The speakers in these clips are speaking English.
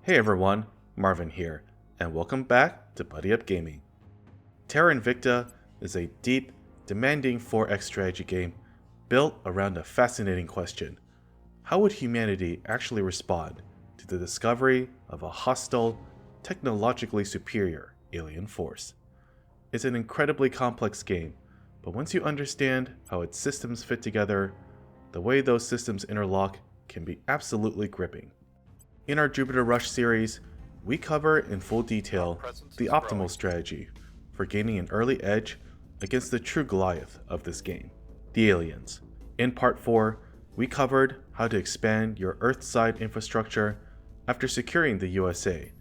Hey everyone, Marvin here, and welcome back to Buddy Up Gaming. Terra Invicta is a deep, demanding 4X strategy game built around a fascinating question. How would humanity actually respond to the discovery of a hostile, technologically superior alien force? It's an incredibly complex game, but once you understand how its systems fit together, the way those systems interlock can be absolutely gripping. In our Jupiter Rush series, we cover in full detail the optimal strategy for gaining an early edge against the true Goliath of this game, the aliens. In Part 4, we covered how to expand your Earth-side infrastructure after securing the USA,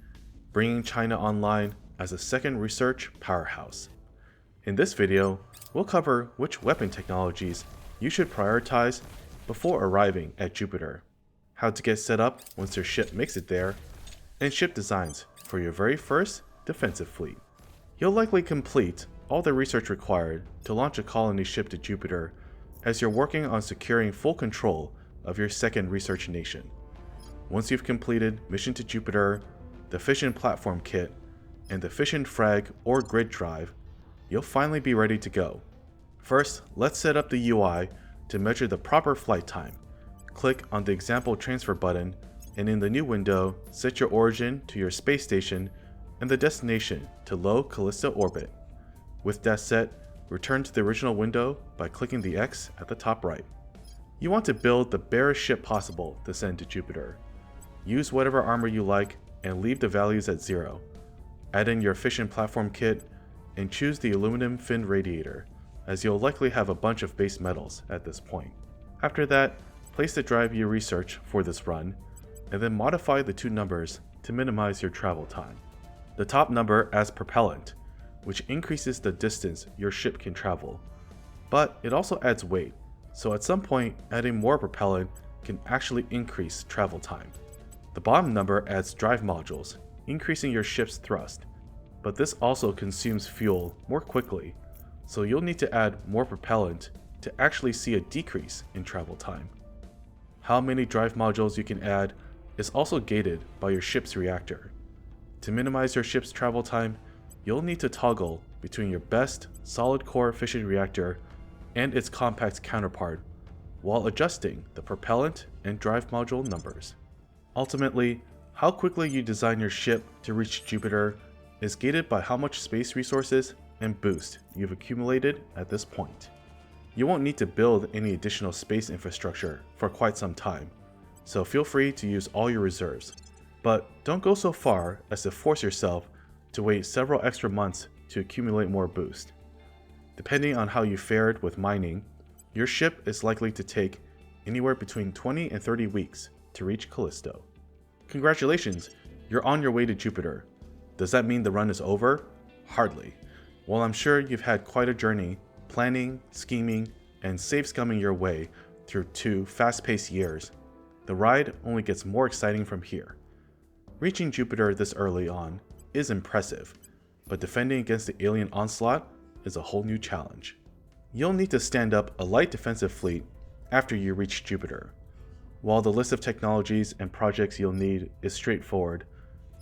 bringing China online as a second research powerhouse. In this video, we'll cover which weapon technologies you should prioritize before arriving at Jupiter, how to get set up once your ship makes it there, and ship designs for your very first defensive fleet. You'll likely complete all the research required to launch a colony ship to Jupiter as you're working on securing full control of your second research nation. Once you've completed Mission to Jupiter, the Fission Platform Kit, and the Fission Frag or Grid Drive, you'll finally be ready to go. First, let's set up the UI to measure the proper flight time. Click on the Example Transfer button, and in the new window, set your origin to your space station and the destination to low Callisto orbit. With that set, return to the original window by clicking the X at the top right. You want to build the barest ship possible to send to Jupiter. Use whatever armor you like and leave the values at 0. Add in your Fission Platform Kit and choose the aluminum fin radiator, as you'll likely have a bunch of base metals at this point. After that, place the drive you research for this run, and then modify the two numbers to minimize your travel time. The top number adds propellant, which increases the distance your ship can travel, but it also adds weight, so at some point adding more propellant can actually increase travel time. The bottom number adds drive modules, increasing your ship's thrust, but this also consumes fuel more quickly, so you'll need to add more propellant to actually see a decrease in travel time. How many drive modules you can add is also gated by your ship's reactor. To minimize your ship's travel time, you'll need to toggle between your best solid core fission reactor and its compact counterpart while adjusting the propellant and drive module numbers. Ultimately, how quickly you design your ship to reach Jupiter is gated by how much space resources and boost you've accumulated at this point. You won't need to build any additional space infrastructure for quite some time, so feel free to use all your reserves. But don't go so far as to force yourself to wait several extra months to accumulate more boost. Depending on how you fared with mining, your ship is likely to take anywhere between 20 and 30 weeks to reach Callisto. Congratulations, you're on your way to Jupiter. Does that mean the run is over? Hardly. While I'm sure you've had quite a journey, planning, scheming, and safe scumming your way through 2 fast-paced years, the ride only gets more exciting from here. Reaching Jupiter this early on is impressive, but defending against the alien onslaught is a whole new challenge. You'll need to stand up a light defensive fleet after you reach Jupiter. While the list of technologies and projects you'll need is straightforward,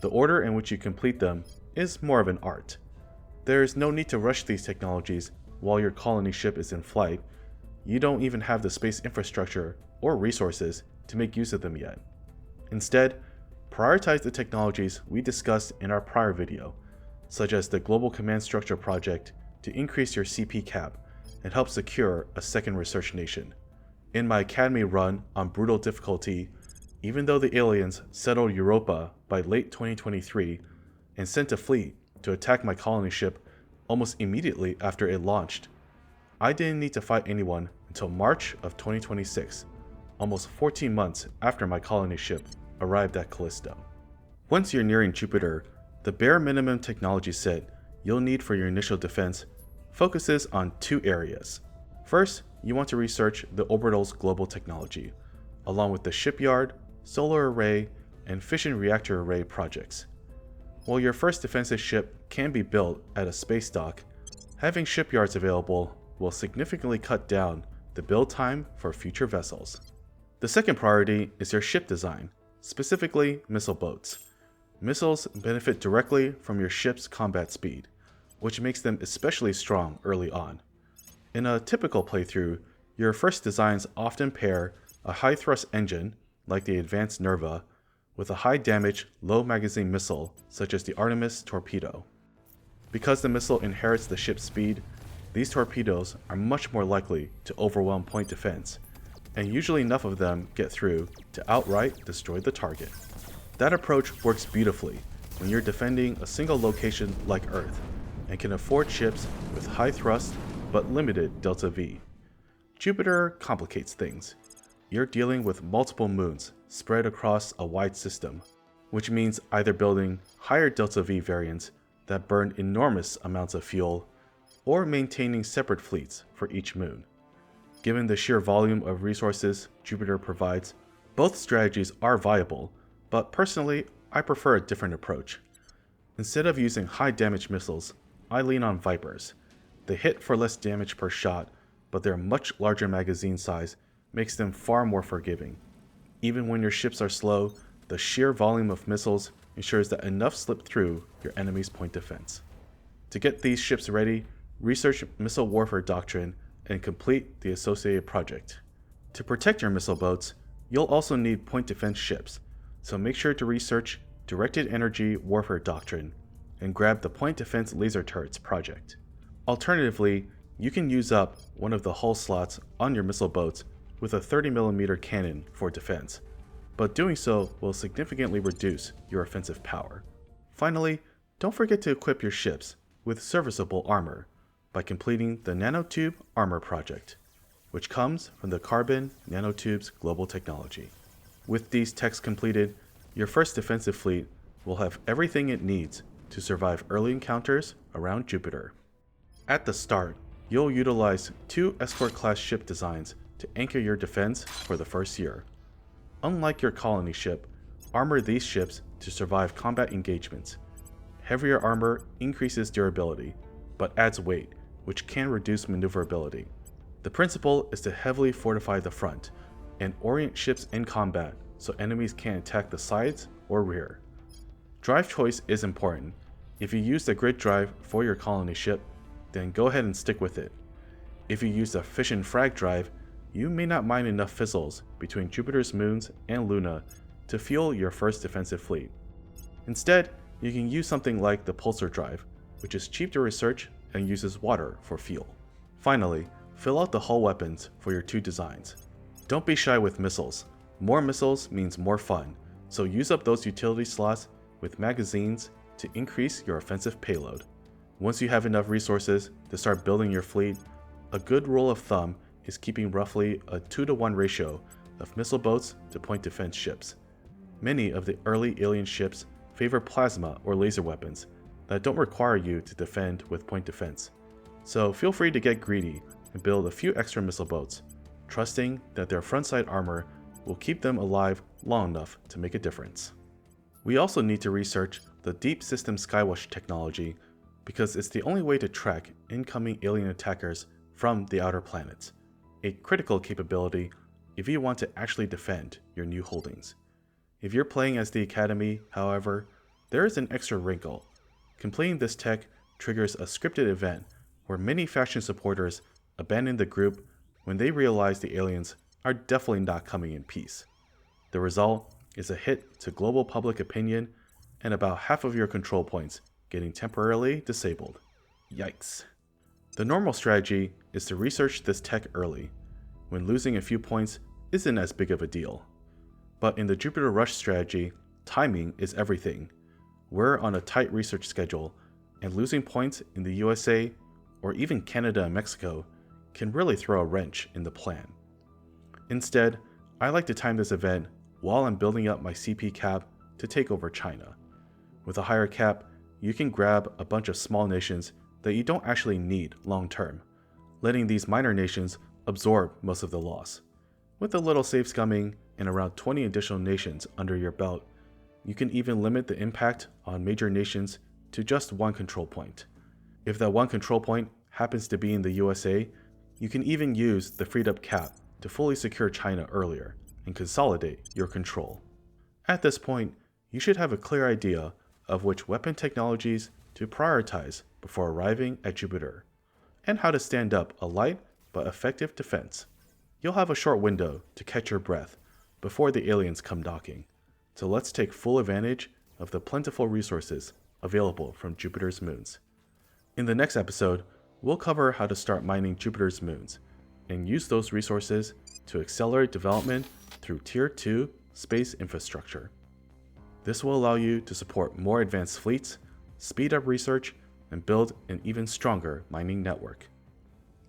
the order in which you complete them is more of an art. There is no need to rush these technologies while your colony ship is in flight. You don't even have the space infrastructure or resources to make use of them yet. Instead, prioritize the technologies we discussed in our prior video, such as the Global Command Structure project to increase your CP cap and help secure a second research nation. In my Academy run on brutal difficulty, even though the aliens settled Europa by late 2023 and sent a fleet to attack my colony ship almost immediately after it launched, I didn't need to fight anyone until March of 2026, almost 14 months after my colony ship arrived at Callisto. Once you're nearing Jupiter, the bare minimum technology set you'll need for your initial defense focuses on 2 areas. First, you want to research the orbital's global technology, along with the shipyard, solar array, and fission reactor array projects. While your first defensive ship can be built at a space dock, having shipyards available will significantly cut down the build time for future vessels. The second priority is your ship design, specifically missile boats. Missiles benefit directly from your ship's combat speed, which makes them especially strong early on. In a typical playthrough, your first designs often pair a high-thrust engine, like the Advanced Nerva, with a high-damage, low-magazine missile, such as the Artemis torpedo. Because the missile inherits the ship's speed, these torpedoes are much more likely to overwhelm point defense, and usually enough of them get through to outright destroy the target. That approach works beautifully when you're defending a single location like Earth, and can afford ships with high thrust but limited delta V. Jupiter complicates things. You're dealing with multiple moons spread across a wide system, which means either building higher delta V variants that burn enormous amounts of fuel, or maintaining separate fleets for each moon. Given the sheer volume of resources Jupiter provides, both strategies are viable, but personally, I prefer a different approach. Instead of using high damage missiles, I lean on Vipers. They hit for less damage per shot, but their much larger magazine size makes them far more forgiving. Even when your ships are slow, the sheer volume of missiles ensures that enough slip through your enemy's point defense. To get these ships ready, research missile warfare doctrine and complete the associated project. To protect your missile boats, you'll also need point defense ships, so make sure to research Directed Energy Warfare Doctrine and grab the Point Defense Laser Turrets project. Alternatively, you can use up one of the hull slots on your missile boats with a 30mm cannon for defense, but doing so will significantly reduce your offensive power. Finally, don't forget to equip your ships with serviceable armor by completing the Nanotube Armor project, which comes from the Carbon Nanotubes Global Technology. With these techs completed, your first defensive fleet will have everything it needs to survive early encounters around Jupiter. At the start, you'll utilize 2 escort-class ship designs to anchor your defense for the first year. Unlike your colony ship, armor these ships to survive combat engagements. Heavier armor increases durability, but adds weight, which can reduce maneuverability. The principle is to heavily fortify the front and orient ships in combat so enemies can't attack the sides or rear. Drive choice is important. If you use the grid drive for your colony ship, then go ahead and stick with it. If you use the fission frag drive, you may not mind enough fizzles between Jupiter's moons and Luna to fuel your first defensive fleet. Instead, you can use something like the pulsar drive, which is cheap to research and uses water for fuel. Finally, fill out the hull weapons for your 2 designs. Don't be shy with missiles. More missiles means more fun, so use up those utility slots with magazines to increase your offensive payload. Once you have enough resources to start building your fleet, a good rule of thumb is keeping roughly a 2-to-1 ratio of missile boats to point defense ships. Many of the early alien ships favor plasma or laser weapons that don't require you to defend with point defense, so feel free to get greedy and build a few extra missile boats, trusting that their frontside armor will keep them alive long enough to make a difference. We also need to research the Deep System Skywatch technology because it's the only way to track incoming alien attackers from the outer planets, a critical capability if you want to actually defend your new holdings. If you're playing as the Academy, however, there is an extra wrinkle. Completing this tech triggers a scripted event where many faction supporters abandon the group when they realize the aliens are definitely not coming in peace. The result is a hit to global public opinion and about half of your control points getting temporarily disabled. Yikes. The normal strategy is to research this tech early, when losing a few points isn't as big of a deal. But in the Jupiter Rush strategy, timing is everything. We're on a tight research schedule, and losing points in the USA, or even Canada and Mexico, can really throw a wrench in the plan. Instead, I like to time this event while I'm building up my CP cap to take over China. With a higher cap, you can grab a bunch of small nations that you don't actually need long term, letting these minor nations absorb most of the loss. With a little save scumming and around 20 additional nations under your belt, you can even limit the impact on major nations to just 1 control point. If that 1 control point happens to be in the USA, you can even use the freed up cap to fully secure China earlier and consolidate your control. At this point, you should have a clear idea of which weapon technologies to prioritize before arriving at Jupiter, and how to stand up a light but effective defense. You'll have a short window to catch your breath before the aliens come docking, so let's take full advantage of the plentiful resources available from Jupiter's moons. In the next episode, we'll cover how to start mining Jupiter's moons and use those resources to accelerate development through Tier 2 space infrastructure. This will allow you to support more advanced fleets, speed up research, and build an even stronger mining network.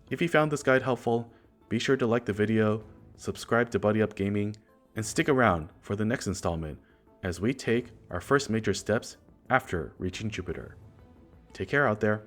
If you found this guide helpful, be sure to like the video, subscribe to Buddy Up Gaming, and stick around for the next installment as we take our first major steps after reaching Jupiter. Take care out there.